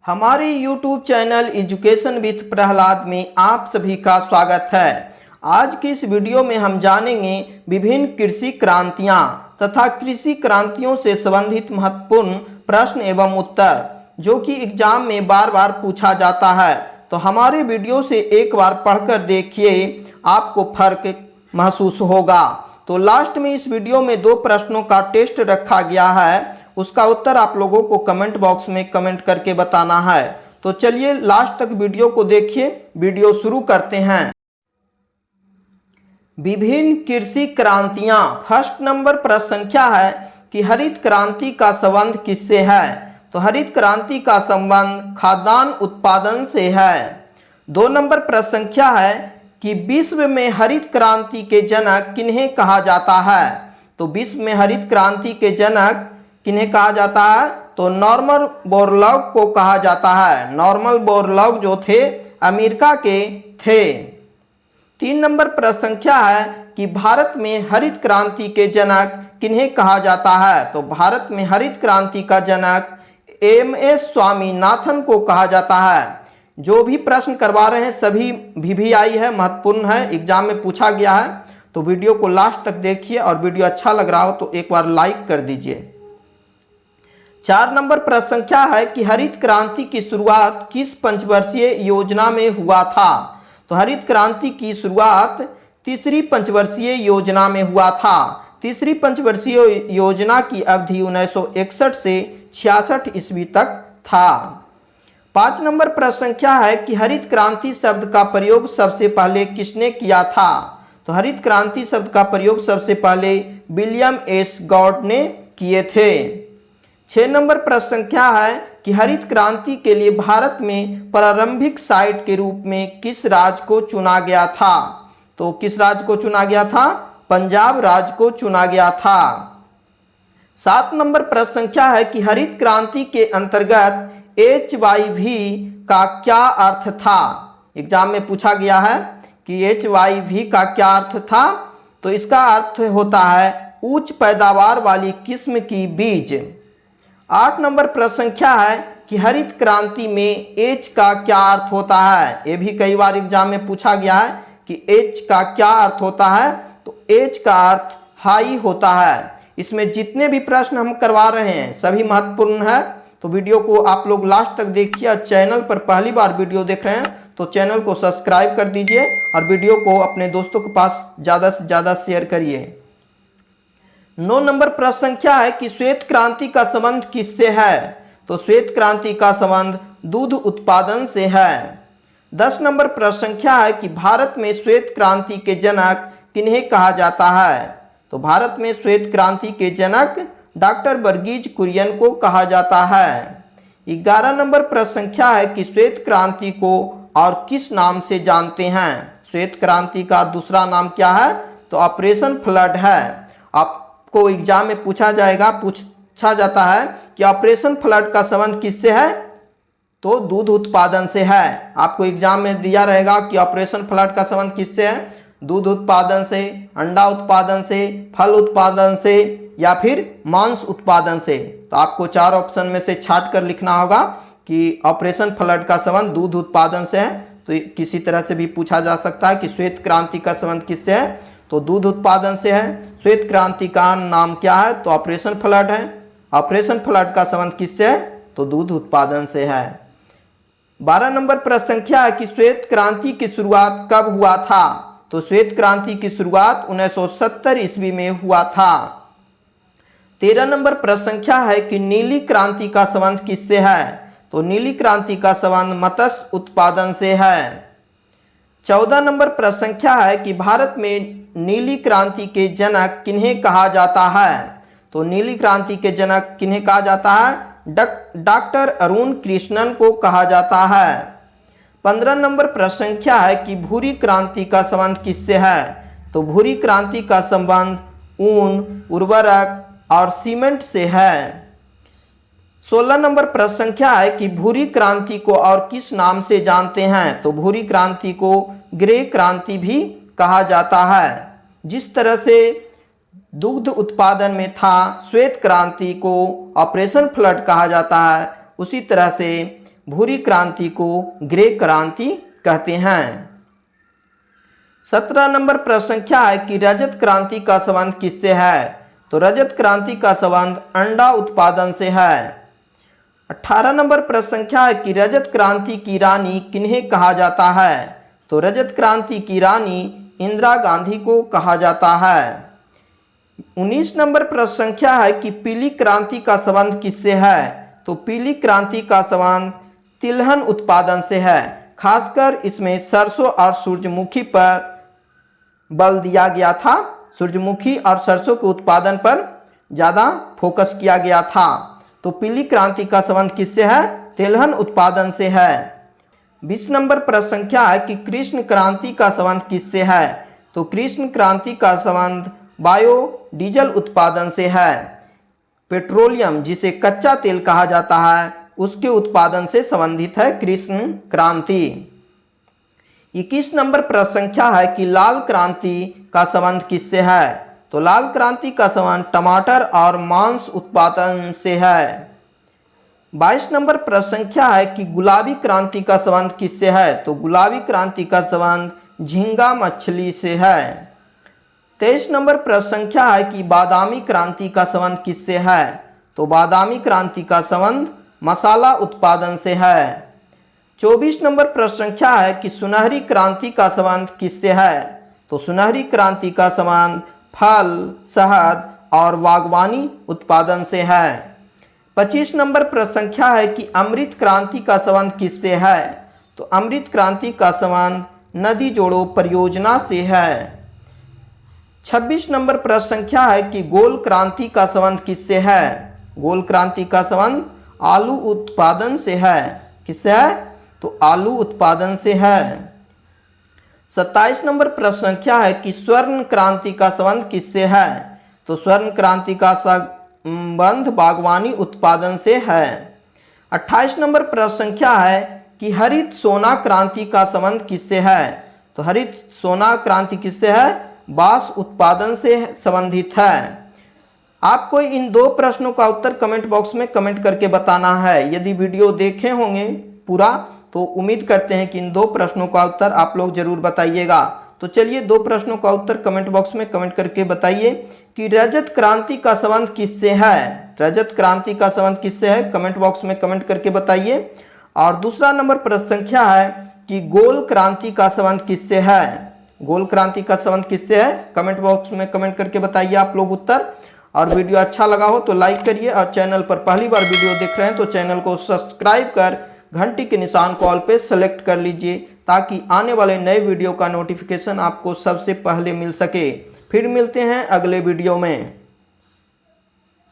हमारे YouTube channel education with Prahlad में आप सभी का स्वागत है। आज की इस वीडियो में हम जानेंगे विभिन्न कृषि क्रांतियां तथा कृषि क्रांतियों से संबंधित महत्वपूर्ण प्रश्न एवं उत्तर जो कि एग्जाम में बार बार पूछा जाता है। तो हमारे वीडियो से एक बार पढ़कर देखिए, आपको फर्क महसूस होगा। तो लास्ट में इस वीडियो में 2 प्रश्नों का टेस्ट रखा गया है, उसका उत्तर आप लोगों को कमेंट बॉक्स में कमेंट करके बताना है। तो चलिए लास्ट तक वीडियो को देखिए। वीडियो शुरू करते हैं। विभिन्न कृषि क्रांतियां। फर्स्ट नंबर प्रश्न संख्या है कि हरित क्रांति का संबंध किससे है? तो हरित क्रांति का संबंध खाद्यान्न उत्पादन से है। 2 नंबर प्रश्न संख्या है कि विश्व में हरित क्रांति के जनक किन्हें कहा जाता है? तो विश्व में हरित क्रांति के जनक किन्हें कहा जाता है? तो नॉर्मन बोरलॉग को कहा जाता है। नॉर्मन बोरलॉग जो थे अमेरिका के थे। 3 नंबर प्रश्न संख्या है कि भारत में हरित क्रांति के जनक किन्हें कहा जाता है? तो भारत में हरित क्रांति का जनक एम.एस. स्वामीनाथन को कहा जाता है। जो भी प्रश्न करवा रहे हैं सभी VVI है, महत्वपूर्ण है, एग्जाम में पूछा गया है। तो वीडियो को लास्ट तक देखिए और वीडियो अच्छा लग रहा हो तो एक बार लाइक कर दीजिए। 4 नंबर प्रश्न संख्या है कि हरित क्रांति की शुरुआत किस पंचवर्षीय योजना में हुआ था? तो हरित क्रांति की शुरुआत तीसरी पंचवर्षीय योजना में हुआ था। तीसरी पंचवर्षीय योजना की अवधि 1961 से 66 ईस्वी तक था। 5 नंबर प्रश्न संख्या है कि हरित क्रांति शब्द का प्रयोग सबसे पहले किसने किया था? तो हरित क्रांति शब्द का प्रयोग सबसे पहले विलियम एस गॉड ने किए थे। 6 नंबर प्रश्न संख्या है कि हरित क्रांति के लिए भारत में प्रारंभिक साइट के रूप में किस राज्य को चुना गया था? तो किस राज्य को चुना गया था? पंजाब राज्य को चुना गया था। 7 नंबर प्रश्न संख्या है कि हरित क्रांति के अंतर्गत HYV का क्या अर्थ था? एग्जाम में पूछा गया है कि HYV का क्या अर्थ था? तो इसका अर्थ होता है उच्च पैदावार वाली किस्म की बीज। 8 नंबर प्रश्न संख्या है कि हरित क्रांति में H का क्या अर्थ होता है? ये भी कई बार एग्जाम में पूछा गया है कि H का क्या अर्थ होता है? तो H का अर्थ हाई होता है। इसमें जितने भी प्रश्न हम करवा रहे हैं सभी महत्वपूर्ण है। तो वीडियो को आप लोग लास्ट तक देखिए। चैनल पर पहली बार वीडियो देख रहे हैं तो चैनल को सब्सक्राइब कर दीजिए और वीडियो को अपने दोस्तों के पास ज़्यादा से ज़्यादा शेयर करिए। 9 नंबर प्रश्न संख्या है कि श्वेत क्रांति का संबंध किससे है? तो श्वेत क्रांति का संबंध दूध उत्पादन से है। 10 नंबर प्रश्न संख्या है कि भारत में श्वेत क्रांति के जनक किन्हें कहा जाता है? तो भारत में श्वेत क्रांति के जनक डॉक्टर वर्गीज कुरियन को कहा जाता है। 11 नंबर प्रश्न संख्या है कि श्वेत क्रांति को और किस नाम से जानते हैं? श्वेत क्रांति का दूसरा नाम क्या है? तो ऑपरेशन फ्लड है। आपको एग्जाम में पूछा जाता है कि ऑपरेशन फ्लड का संबंध किससे है? तो दूध उत्पादन से है। आपको एग्जाम में दिया रहेगा कि ऑपरेशन फ्लड का संबंध किससे है? दूध उत्पादन से, अंडा उत्पादन से, फल उत्पादन से या फिर मांस उत्पादन से। तो आपको 4 ऑप्शन में से छांट कर लिखना होगा कि ऑपरेशन फ्लड का संबंध दूध उत्पादन से है। तो किसी तरह से भी पूछा जा सकता है कि श्वेत क्रांति का संबंध किससे है? तो दूध उत्पादन से है। श्वेत क्रांति का नाम क्या है? तो ऑपरेशन फ्लड है। ऑपरेशन फ्लड का संबंध किससे है? तो दूध उत्पादन से है। 12 नंबर प्रश्न संख्या है कि श्वेत क्रांति की शुरुआत कब हुआ था? तो श्वेत क्रांति की शुरुआत 1970 ईस्वी में हुआ था। 13 नंबर प्रश्न संख्या है कि नीली क्रांति का संबंध किससे है? तो नीली क्रांति का संबंध मत्स्य उत्पादन से है। 14 नंबर प्रश्न संख्या है कि भारत में नीली क्रांति के जनक किन्हें कहा जाता है? तो नीली क्रांति के जनक किन्हें कहा जाता है? डॉक्टर अरुण कृष्णन को कहा जाता है। 15 नंबर प्रश्न संख्या है कि भूरी क्रांति का संबंध किससे है? तो भूरी क्रांति का संबंध ऊन, उर्वरक और सीमेंट से है। 16 नंबर प्रश्न संख्या है कि भूरी क्रांति को और किस नाम से जानते हैं? तो भूरी क्रांति को ग्रे क्रांति भी कहा जाता है। जिस तरह से दुग्ध उत्पादन में था, श्वेत क्रांति को ऑपरेशन फ्लड कहा जाता है, उसी तरह से भूरी क्रांति को ग्रे क्रांति कहते हैं। 17 नंबर प्रश्न संख्या है कि रजत क्रांति का संबंध किससे है? तो रजत क्रांति का संबंध अंडा उत्पादन से है। 18 नंबर प्रश्न संख्या है कि रजत क्रांति की रानी किन्हें कहा जाता है? तो रजत क्रांति की रानी इंदिरा गांधी को कहा जाता है। 19 नंबर प्रश्न संख्या है कि पीली क्रांति का संबंध किससे है? तो पीली क्रांति का संबंध तिलहन उत्पादन से है। खासकर इसमें सरसों और सूरजमुखी पर बल दिया गया था। सूरजमुखी और सरसों के उत्पादन पर ज़्यादा फोकस किया गया था। तो पीली क्रांति का संबंध किससे है? तिलहन उत्पादन से है। 20 नंबर प्रश्न संख्या है कि कृष्ण क्रांति का संबंध किससे है? तो कृष्ण क्रांति का संबंध बायोडीजल उत्पादन से है। पेट्रोलियम जिसे कच्चा तेल कहा जाता है उसके उत्पादन से संबंधित है कृष्ण क्रांति। 21 नंबर प्रश्न संख्या है कि लाल क्रांति का संबंध किससे है? तो लाल क्रांति का संबंध टमाटर और मांस उत्पादन से है। 22 नंबर प्रश्न संख्या है कि गुलाबी क्रांति का संबंध किससे है? तो गुलाबी क्रांति का संबंध झींगा मछली से है। 23 नंबर प्रश्न संख्या है कि बादामी क्रांति का संबंध किससे है? तो बादामी क्रांति का संबंध मसाला उत्पादन से है। 24 नंबर प्रश्न संख्या है कि सुनहरी क्रांति का संबंध किससे है? तो सुनहरी क्रांति का संबंध फल, शहद और बागवानी उत्पादन से है। 25 नंबर प्रश्न संख्या है कि अमृत क्रांति का संबंध किससे है? तो अमृत क्रांति का संबंध नदी जोड़ो परियोजना से है। 26 नंबर प्रश्न संख्या है कि गोल क्रांति का संबंध किससे है? गोल क्रांति का संबंध आलू उत्पादन से है। किससे है? तो आलू उत्पादन से है। 27 नंबर प्रश्न संख्या है कि स्वर्ण क्रांति का संबंध किससे है? तो स्वर्ण क्रांति का संबंध बागवानी उत्पादन से है। 28 नंबर प्रश्न संख्या है कि हरित सोना क्रांति का संबंध किससे है? तो हरित सोना क्रांति किससे है? बांस उत्पादन से संबंधित है। आपको इन दो प्रश्नों का उत्तर कमेंट बॉक्स में कमेंट करके बताना है। यदि वीडियो देखे होंगे पूरा तो उम्मीद करते हैं कि इन दो प्रश्नों का उत्तर आप लोग जरूर बताइएगा। तो चलिए दो प्रश्नों का उत्तर कमेंट बॉक्स में कमेंट करके बताइए कि रजत क्रांति का संबंध किससे है? रजत क्रांति का संबंध किससे है? कमेंट बॉक्स में कमेंट करके बताइए। और दूसरा नंबर प्रश्न संख्या है कि गोल क्रांति का संबंध किससे है? गोल क्रांति का संबंध किससे है? कमेंट बॉक्स में कमेंट करके बताइए आप लोग उत्तर। और वीडियो अच्छा लगा हो तो लाइक करिए और चैनल पर पहली बार वीडियो देख रहे हैं तो चैनल को सब्सक्राइब कर घंटी के निशान कॉल पे सेलेक्ट कर लीजिए ताकि आने वाले नए वीडियो का नोटिफिकेशन आपको सबसे पहले मिल सके। फिर मिलते हैं अगले वीडियो में।